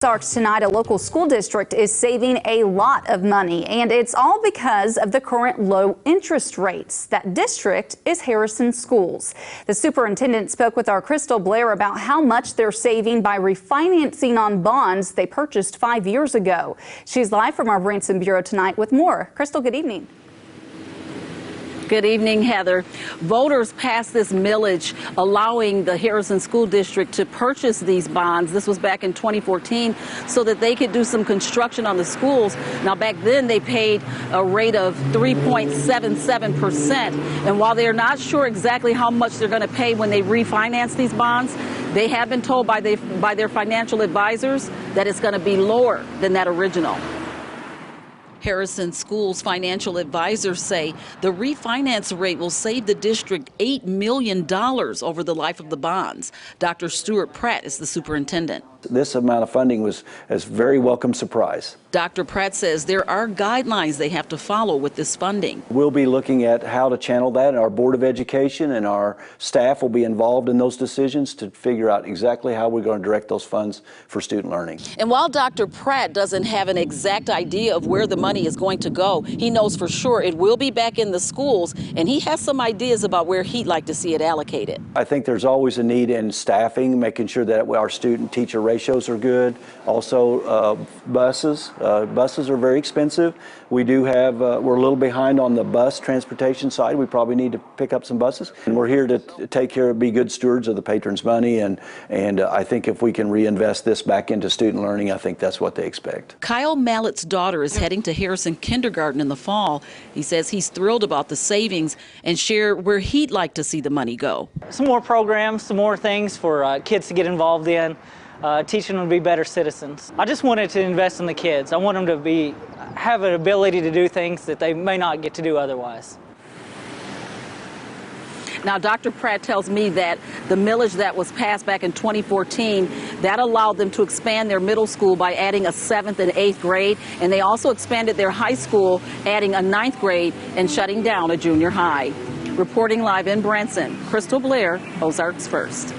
Ozarks tonight, a local school district is saving a lot of money, and it's all because of the current low interest rates. That district is Harrison Schools. The superintendent spoke with our Crystal Blair about how much they're saving by refinancing on bonds they purchased 5 years ago. She's live from our Branson Bureau tonight with more. Crystal, good evening. Good evening, Heather. Voters passed this millage allowing the Harrison School District to purchase these bonds. This was back in 2014 so that they could do some construction on the schools. Now, back then they paid a rate of 3.77%. And while they're not sure exactly how much they're going to pay when they refinance these bonds, they have been told by their financial advisors that it's going to be lower than that original. Harrison Schools financial advisors say the refinance rate will save the district $8 million over the life of the bonds. Dr. Stewart Pratt is the superintendent. This amount of funding was a very welcome surprise. Dr. Pratt says there are guidelines they have to follow with this funding. We'll be looking at how to channel that, and our Board of Education and our staff will be involved in those decisions to figure out exactly how we're going to direct those funds for student learning. And while Dr. Pratt doesn't have an exact idea of where the money is going to go, he knows for sure it will be back in the schools, and he has some ideas about where he'd like to see it allocated. I think there's always a need in staffing, making sure that our student-teacher ratios are good. Also, buses. Buses are very expensive. We do have, we're a little behind on the bus transportation side. We probably need to pick up some buses. And we're here to take care of, be good stewards of the patrons' money. And I think if we can reinvest this back into student learning, I think that's what they expect. Kyle Mallett's daughter is heading to Harrison Kindergarten in the fall. He says he's thrilled about the savings and share where he'd like to see the money go. Some more programs, some more things for kids to get involved in. Teaching them to be better citizens. I just wanted to invest in the kids. I want them to have an ability to do things that they may not get to do otherwise. Now, Dr. Pratt tells me that the millage that was passed back in 2014, that allowed them to expand their middle school by adding a 7th and 8th grade, and they also expanded their high school, adding a 9th grade and shutting down a junior high. Reporting live in Branson, Crystal Blair, Ozarks First.